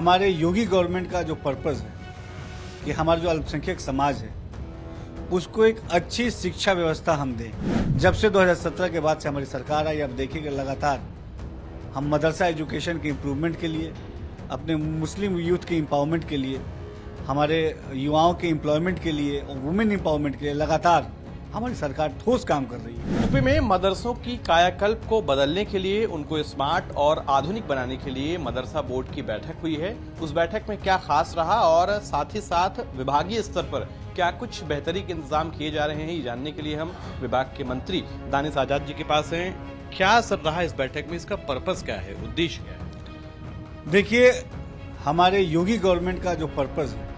हमारे योगी गवर्नमेंट का जो पर्पस है कि हमारा जो अल्पसंख्यक समाज है उसको एक अच्छी शिक्षा व्यवस्था हम दें। जब से 2017 के बाद से हमारी सरकार आई, अब देखिए कि लगातार हम मदरसा एजुकेशन के इम्प्रूवमेंट के लिए, अपने मुस्लिम यूथ के एम्पावरमेंट के लिए, हमारे युवाओं के एम्प्लॉयमेंट के लिए और वुमेन एम्पावरमेंट के लिए लगातार हमारी सरकार ठोस काम कर रही है। यूपी में मदरसों की कायाकल्प को बदलने के लिए, उनको स्मार्ट और आधुनिक बनाने के लिए मदरसा बोर्ड की बैठक हुई है। उस बैठक में क्या खास रहा और साथ ही साथ विभागीय स्तर पर क्या कुछ बेहतरी के इंतजाम किए जा रहे हैं, ये जानने के लिए हम विभाग के मंत्री दानिश आजाद जी के पास हैं। क्या असर रहा इस बैठक में, इसका पर्पस क्या है, उद्देश्य क्या है? देखिए, हमारे योगी गवर्नमेंट का जो पर्पस है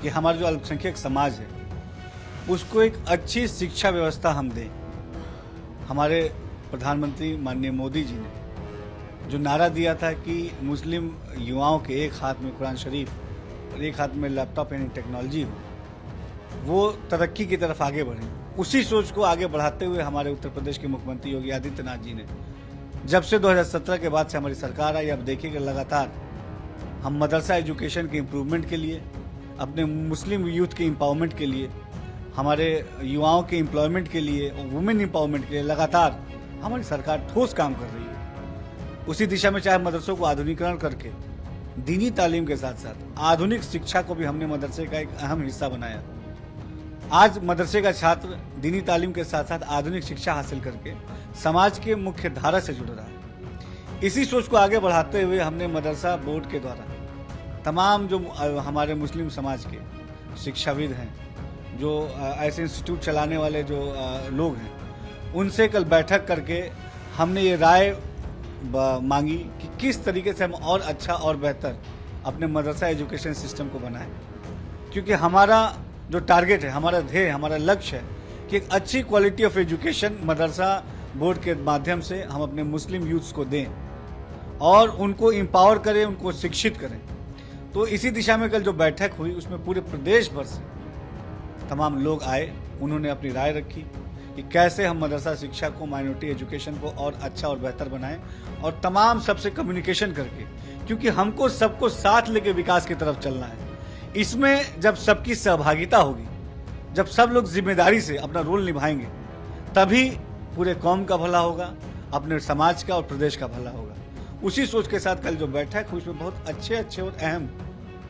कि हमारा जो अल्पसंख्यक समाज है उसको एक अच्छी शिक्षा व्यवस्था हम दें। हमारे प्रधानमंत्री माननीय मोदी जी ने जो नारा दिया था कि मुस्लिम युवाओं के एक हाथ में कुरान शरीफ और एक हाथ में लैपटॉप यानी टेक्नोलॉजी हो, वो तरक्की की तरफ आगे बढ़े, उसी सोच को आगे बढ़ाते हुए हमारे उत्तर प्रदेश के मुख्यमंत्री योगी आदित्यनाथ जी ने जब से 2017 के बाद से हमारी सरकार आई, अब देखिए कि लगातार हम मदरसा एजुकेशन के इम्प्रूवमेंट के लिए, अपने मुस्लिम यूथ के एम्पावरमेंट के लिए, हमारे युवाओं के एम्प्लॉयमेंट के लिए और वुमेन एम्पावरमेंट के लिए लगातार हमारी सरकार ठोस काम कर रही है। उसी दिशा में चाहे मदरसों को आधुनिकीकरण करके दीनी तालीम के साथ साथ आधुनिक शिक्षा को भी हमने मदरसे का एक अहम हिस्सा बनाया। आज मदरसे का छात्र दीनी तालीम के साथ साथ आधुनिक शिक्षा हासिल करके समाज के मुख्य धारा से जुड़ रहा है। इसी सोच को आगे बढ़ाते हुए हमने मदरसा बोर्ड के द्वारा तमाम जो हमारे मुस्लिम समाज के शिक्षाविद हैं, जो ऐसे इंस्टीट्यूट चलाने वाले जो लोग हैं, उनसे कल बैठक करके हमने ये राय मांगी कि किस तरीके से हम और अच्छा और बेहतर अपने मदरसा एजुकेशन सिस्टम को बनाएं। क्योंकि हमारा जो टारगेट है, हमारा ध्येय, हमारा लक्ष्य है कि एक अच्छी quality of education Madrasa board के माध्यम से हम अपने मुस्लिम यूथ्स को दें और उनको एम्पावर करें, उनको शिक्षित करें। तो इसी दिशा में कल जो बैठक हुई उसमें पूरे प्रदेश भर से तमाम लोग आए, उन्होंने अपनी राय रखी कि कैसे हम मदरसा शिक्षा को, माइनॉरिटी एजुकेशन को और अच्छा और बेहतर बनाएं और तमाम सबसे कम्युनिकेशन करके, क्योंकि हमको सबको साथ लेके विकास की तरफ चलना है। इसमें जब सबकी सहभागिता होगी, जब सब लोग जिम्मेदारी से अपना रोल निभाएंगे, तभी पूरे कौम का भला होगा, अपने समाज का और प्रदेश का भला होगा। उसी सोच के साथ कल जो बैठक हुई उसमें बहुत अच्छे और अहम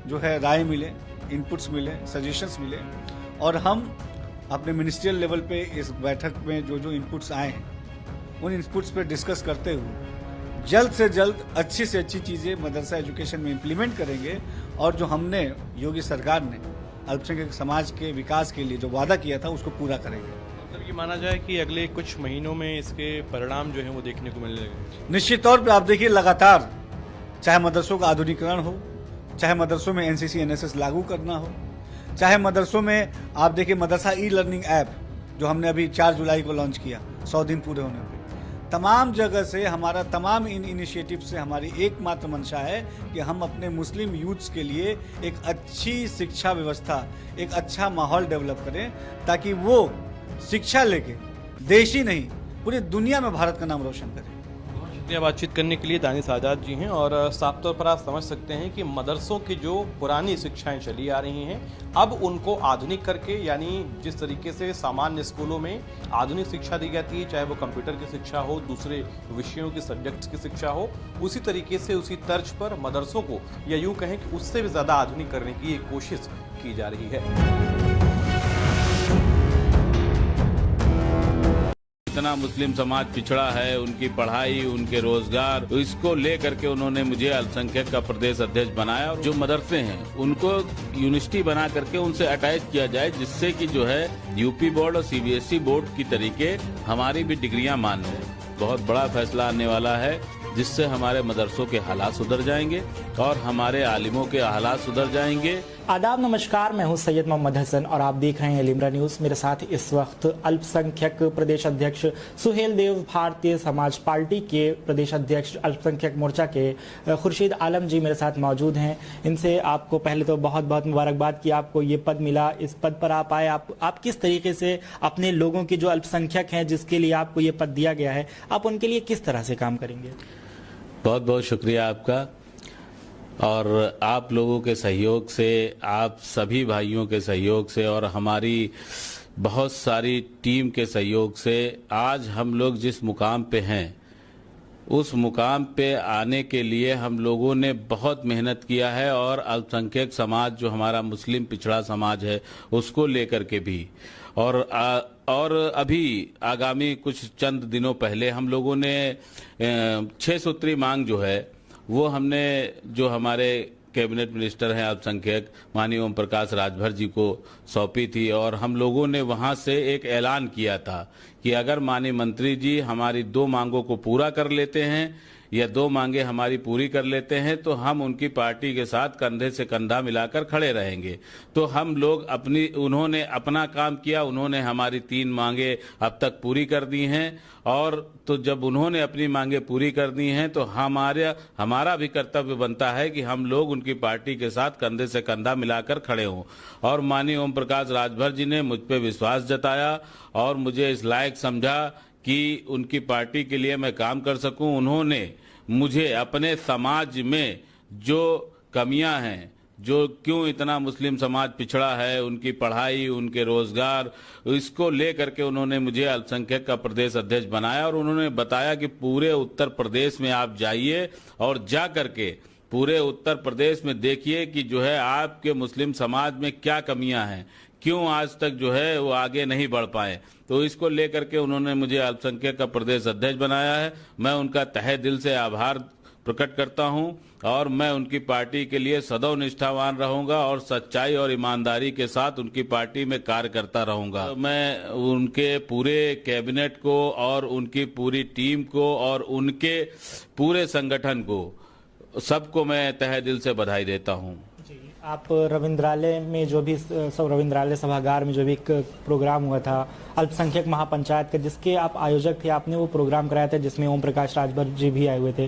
जो है राय मिले, इनपुट्स मिले, सजेशंस मिले और हम अपने मिनिस्ट्रियल लेवल पे इस बैठक में जो इनपुट्स आए हैं उन इनपुट्स पे डिस्कस करते हुए जल्द से जल्द अच्छी से अच्छी चीज़ें मदरसा एजुकेशन में इम्प्लीमेंट करेंगे और जो हमने योगी सरकार ने अल्पसंख्यक समाज के विकास के लिए जो वादा किया था उसको पूरा करेंगे। मतलब ये माना जाए कि अगले कुछ महीनों में इसके परिणाम जो है वो देखने को मिलने लगे। निश्चित तौर पर आप देखिए, लगातार चाहे मदरसों का आधुनिकीकरण हो, चाहे मदरसों में NCC NSS लागू करना हो, चाहे मदरसों में आप देखिए मदरसा ई-लर्निंग ऐप जो हमने अभी 4 जुलाई को लॉन्च किया, 100 दिन पूरे होने पे, तमाम जगह से हमारा तमाम इन इनिशिएटिव से हमारी एकमात्र मंशा है कि हम अपने मुस्लिम यूथ्स के लिए एक अच्छी शिक्षा व्यवस्था, एक अच्छा माहौल डेवलप करें ताकि वो शिक्षा लेके देश ही नहीं पूरी दुनिया में भारत का नाम रोशन करें। शुक्रिया बातचीत करने के लिए दानिश आजाद जी हैं। और साफ तौर पर आप समझ सकते हैं कि मदरसों की जो पुरानी शिक्षाएं चली आ रही हैं, अब उनको आधुनिक करके, यानी जिस तरीके से सामान्य स्कूलों में आधुनिक शिक्षा दी जाती है, चाहे वो कंप्यूटर की शिक्षा हो, दूसरे विषयों की सब्जेक्ट्स की शिक्षा हो, उसी तरीके से उसी तर्ज पर मदरसों को, या यूँ कहें कि उससे भी ज़्यादा आधुनिक करने की एक कोशिश की जा रही है। इतना मुस्लिम समाज पिछड़ा है, उनकी पढ़ाई, उनके रोजगार, तो इसको लेकर के उन्होंने मुझे अल्पसंख्यक का प्रदेश अध्यक्ष बनाया। और जो मदरसे हैं उनको यूनिवर्सिटी बना करके उनसे अटैच किया जाए, जिससे कि जो है यूपी बोर्ड और CBSE बोर्ड की तरीके हमारी भी डिग्रियां मान लें। बहुत बड़ा फैसला आने वाला है जिससे हमारे मदरसों के हालात सुधर जाएंगे और हमारे आलिमों के हालात सुधर जाएंगे। आदाब, नमस्कार, मैं हूं सैयद मोहम्मद हसन और आप देख रहे हैं लिमरा न्यूज़। मेरे साथ इस वक्त अल्पसंख्यक प्रदेश अध्यक्ष सुहेल देव, भारतीय समाज पार्टी के प्रदेश अध्यक्ष अल्पसंख्यक मोर्चा के खुर्शीद आलम जी मेरे साथ मौजूद हैं। इनसे आपको पहले तो बहुत बहुत मुबारकबाद कि आपको ये पद मिला, इस पद पर आप आए। आप किस तरीके से अपने लोगों की जो अल्पसंख्यक हैं जिसके लिए आपको ये पद दिया गया है, आप उनके लिए किस तरह से काम करेंगे? बहुत बहुत शुक्रिया आपका। और आप लोगों के सहयोग से, आप सभी भाइयों के सहयोग से और हमारी बहुत सारी टीम के सहयोग से आज हम लोग जिस मुकाम पे हैं, उस मुकाम पे आने के लिए हम लोगों ने बहुत मेहनत किया है। और अल्पसंख्यक समाज जो हमारा मुस्लिम पिछड़ा समाज है उसको लेकर के भी और अभी आगामी कुछ चंद दिनों पहले हम लोगों ने 6 सूत्री मांग जो है वो हमने जो हमारे कैबिनेट मिनिस्टर हैं अल्पसंख्यक माननीय ओम प्रकाश राजभर जी को सौंपी थी। और हम लोगों ने वहां से एक ऐलान किया था कि अगर माननीय मंत्री जी हमारी 2 मांगों को पूरा कर लेते हैं या 2 मांगे हमारी पूरी कर लेते हैं तो हम उनकी पार्टी के साथ कंधे से कंधा मिलाकर खड़े रहेंगे। तो हम लोग उन्होंने अपना काम किया, उन्होंने हमारी 3 मांगे अब तक पूरी कर दी हैं। और तो जब उन्होंने अपनी मांगे पूरी कर दी हैं तो हमारा भी कर्तव्य बनता है कि हम लोग उनकी पार्टी के साथ कंधे से कंधा मिलाकर खड़े हों। और माननीय ओम प्रकाश राजभर जी ने मुझ पर विश्वास जताया और मुझे इस लायक समझा कि उनकी पार्टी के लिए मैं काम कर सकूं। उन्होंने मुझे अपने समाज में जो कमियां हैं, जो क्यों इतना मुस्लिम समाज पिछड़ा है, उनकी पढ़ाई, उनके रोजगार, इसको लेकर के उन्होंने मुझे अल्पसंख्यक का प्रदेश अध्यक्ष बनाया। और उन्होंने बताया कि पूरे उत्तर प्रदेश में आप जाइए और जा करके पूरे उत्तर प्रदेश में देखिए कि जो है आपके मुस्लिम समाज में क्या कमियां हैं, क्यों आज तक जो है वो आगे नहीं बढ़ पाए। तो इसको लेकर के उन्होंने मुझे अल्पसंख्यक का प्रदेश अध्यक्ष बनाया है। मैं उनका तहे दिल से आभार प्रकट करता हूं और मैं उनकी पार्टी के लिए सदैव निष्ठावान रहूंगा और सच्चाई और ईमानदारी के साथ उनकी पार्टी में कार्य करता रहूंगा। मैं उनके पूरे कैबिनेट को और उनकी पूरी टीम को और उनके पूरे संगठन को सबको मैं तहे दिल से बधाई देता हूं। आप रविंद्रालय में जो भी सब रविंद्रालय सभागार में जो भी एक प्रोग्राम हुआ था अल्पसंख्यक महापंचायत का, जिसके आप आयोजक थे, आपने वो प्रोग्राम कराया था जिसमें ओम प्रकाश राजभर जी भी आए हुए थे।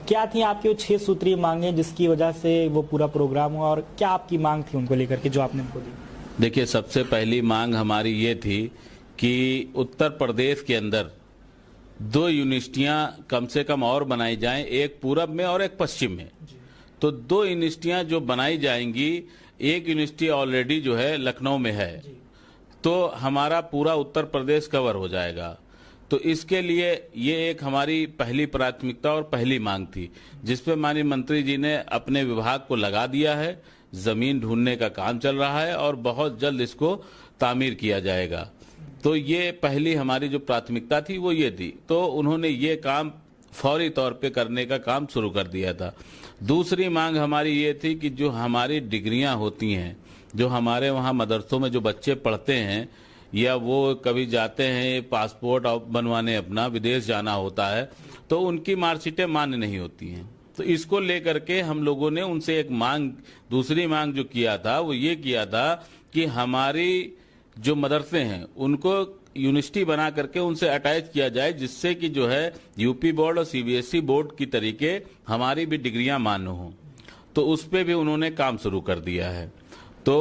क्या थी आपकी वो 6 सूत्रीय मांगे जिसकी वजह से वो पूरा प्रोग्राम हुआ और क्या आपकी मांग थी उनको लेकर के जो आपने उनको दी? देखिए, सबसे पहली मांग हमारी ये थी कि उत्तर प्रदेश के अंदर 2 यूनिवर्सिटियां कम से कम और बनाई जाएं, एक पूरब में और एक पश्चिम में। तो 2 यूनिवर्सिटियां जो बनाई जाएंगी, एक यूनिवर्सिटी ऑलरेडी जो है लखनऊ में है, तो हमारा पूरा उत्तर प्रदेश कवर हो जाएगा। तो इसके लिए ये एक हमारी पहली प्राथमिकता और पहली मांग थी, जिसपे माननीय मंत्री जी ने अपने विभाग को लगा दिया है। जमीन ढूंढने का काम चल रहा है और बहुत जल्द इसको तामीर किया जाएगा। तो ये पहली हमारी जो प्राथमिकता थी वो ये थी। तो उन्होंने ये काम फौरी तौर पे करने का काम शुरू कर दिया था। दूसरी मांग हमारी ये थी कि जो हमारी डिग्रियां होती हैं, जो हमारे वहाँ मदरसों में जो बच्चे पढ़ते हैं या वो कभी जाते हैं पासपोर्ट बनवाने, अपना विदेश जाना होता है, तो उनकी मार्कशीटें मान्य नहीं होती हैं। तो इसको लेकर के हम लोगों ने उनसे एक मांग, दूसरी मांग जो किया था वो ये किया था कि हमारी जो मदरसे हैं उनको यूनिवर्सिटी बना करके उनसे अटैच किया जाए, जिससे कि जो है यूपी बोर्ड और सीबीएसई बोर्ड की तरीके हमारी भी डिग्रियां मान्य हों। तो उस पे भी उन्होंने काम शुरू कर दिया है। तो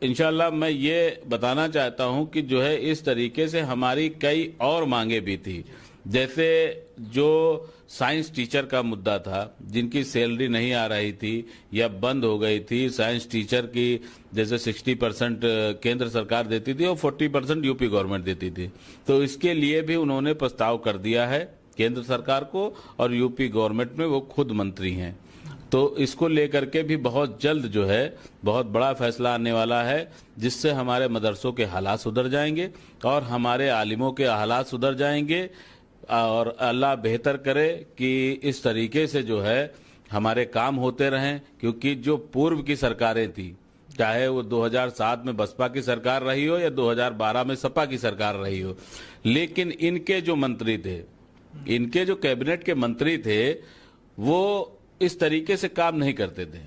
इंशाल्लाह मैं ये बताना चाहता हूं कि जो है इस तरीके से हमारी कई और मांगे भी थी, जैसे जो साइंस टीचर का मुद्दा था, जिनकी सैलरी नहीं आ रही थी या बंद हो गई थी। साइंस टीचर की जैसे 60% केंद्र सरकार देती थी और 40% यूपी गवर्नमेंट देती थी। तो इसके लिए भी उन्होंने प्रस्ताव कर दिया है केंद्र सरकार को, और यूपी गवर्नमेंट में वो खुद मंत्री हैं। तो इसको लेकर के भी बहुत जल्द जो है बहुत बड़ा फैसला आने वाला है, जिससे हमारे मदरसों के हालात सुधर जाएंगे और हमारे आलिमों के हालात सुधर जाएंगे। और अल्लाह बेहतर करे कि इस तरीके से जो है हमारे काम होते रहें, क्योंकि जो पूर्व की सरकारें थी, चाहे वो 2007 में बसपा की सरकार रही हो या 2012 में सपा की सरकार रही हो, लेकिन इनके जो मंत्री थे, इनके जो कैबिनेट के मंत्री थे, वो इस तरीके से काम नहीं करते थे।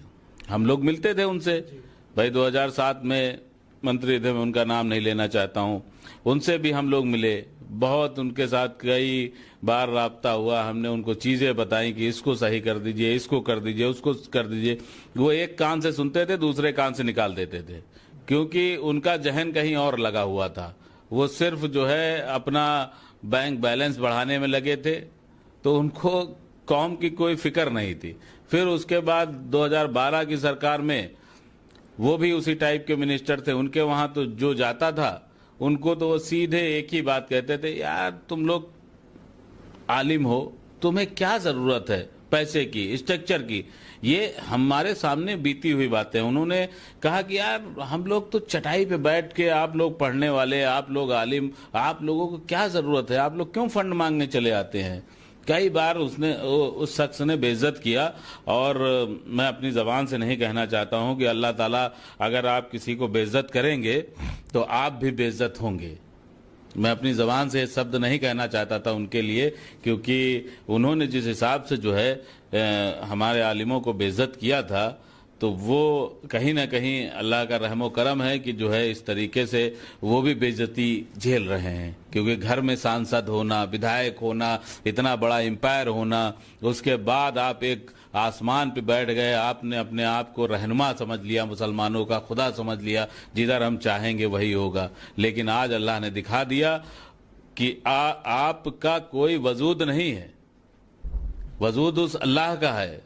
हम लोग मिलते थे उनसे, भाई 2007 में मंत्री थे, मैं उनका नाम नहीं लेना चाहता हूं, उनसे भी हम लोग मिले, बहुत उनके साथ कई बार राब्ता हुआ, हमने उनको चीजें बताई कि इसको सही कर दीजिए, इसको कर दीजिए, उसको कर दीजिए। वो एक कान से सुनते थे, दूसरे कान से निकाल देते थे, क्योंकि उनका जहन कहीं और लगा हुआ था। वो सिर्फ जो है अपना बैंक बैलेंस बढ़ाने में लगे थे। तो उनको कौम की कोई फिक्र नहीं थी। फिर उसके बाद 2012 की सरकार में वो भी उसी टाइप के मिनिस्टर थे, उनके वहां तो जो जाता था उनको तो वो सीधे एक ही बात कहते थे, यार तुम लोग आलिम हो, तुम्हें क्या जरूरत है पैसे की, स्ट्रक्चर की। ये हमारे सामने बीती हुई बातें। उन्होंने कहा कि यार हम लोग तो चटाई पे बैठ के, आप लोग पढ़ने वाले, आप लोग आलिम, आप लोगों को क्या जरूरत है, आप लोग क्यों फंड मांगने चले आते हैं। कई बार उस शख्स ने बेइज्जत किया। और मैं अपनी जबान से नहीं कहना चाहता हूं कि अल्लाह ताला अगर आप किसी को बेइज्जत करेंगे तो आप भी बेइज्जत होंगे। मैं अपनी जबान से शब्द नहीं कहना चाहता था उनके लिए, क्योंकि उन्होंने जिस हिसाब से जो है हमारे आलिमों को बेइज्जत किया था, तो वो कहीं ना कहीं अल्लाह का रहमो करम है कि जो है इस तरीके से वो भी बेइज्जती झेल रहे हैं। क्योंकि घर में सांसद होना, विधायक होना, इतना बड़ा एम्पायर होना, उसके बाद आप एक आसमान पे बैठ गए, आपने अपने आप को रहनुमा समझ लिया, मुसलमानों का खुदा समझ लिया, जिधर हम चाहेंगे वही होगा। लेकिन आज अल्लाह ने दिखा दिया कि आपका कोई वजूद नहीं है, वजूद उस अल्लाह का है,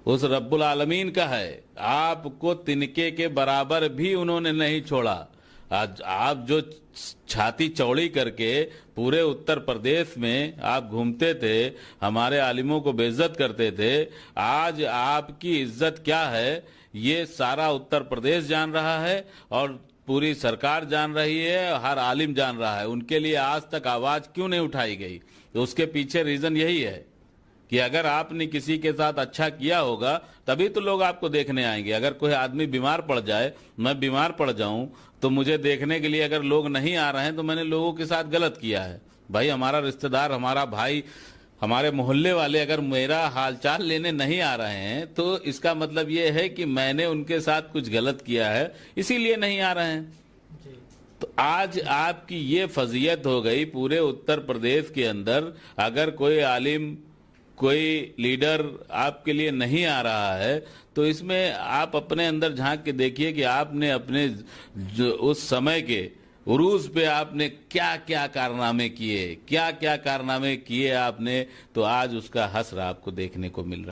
उस रब्बुल आलमीन का है। आपको तिनके के बराबर भी उन्होंने नहीं छोड़ा। आज आप जो छाती चौड़ी करके पूरे उत्तर प्रदेश में आप घूमते थे, हमारे आलिमों को बेइज्जत करते थे, आज आपकी इज्जत क्या है ये सारा उत्तर प्रदेश जान रहा है और पूरी सरकार जान रही है, हर आलिम जान रहा है। उनके लिए आज तक आवाज क्यों नहीं उठाई गई? तो उसके पीछे रीजन यही है कि अगर आपने किसी के साथ अच्छा किया होगा तभी तो लोग आपको देखने आएंगे। अगर कोई आदमी बीमार पड़ जाए, मैं बीमार पड़ जाऊं, तो मुझे देखने के लिए अगर लोग नहीं आ रहे हैं तो मैंने लोगों के साथ गलत किया है। भाई हमारा रिश्तेदार, हमारा भाई, हमारे मोहल्ले वाले अगर मेरा हालचाल लेने नहीं आ रहे हैं तो इसका मतलब ये है कि मैंने उनके साथ कुछ गलत किया है, इसीलिए नहीं आ रहे हैं। तो आज आपकी ये फजीयत हो गई पूरे उत्तर प्रदेश के अंदर, अगर कोई आलिम, कोई लीडर आपके लिए नहीं आ रहा है तो इसमें आप अपने अंदर झांक के देखिए कि आपने अपने जो उस समय के उरूज पे आपने क्या क्या कारनामे किए, क्या क्या कारनामे किए आपने, तो आज उसका हस्र आपको देखने को मिल रहा है।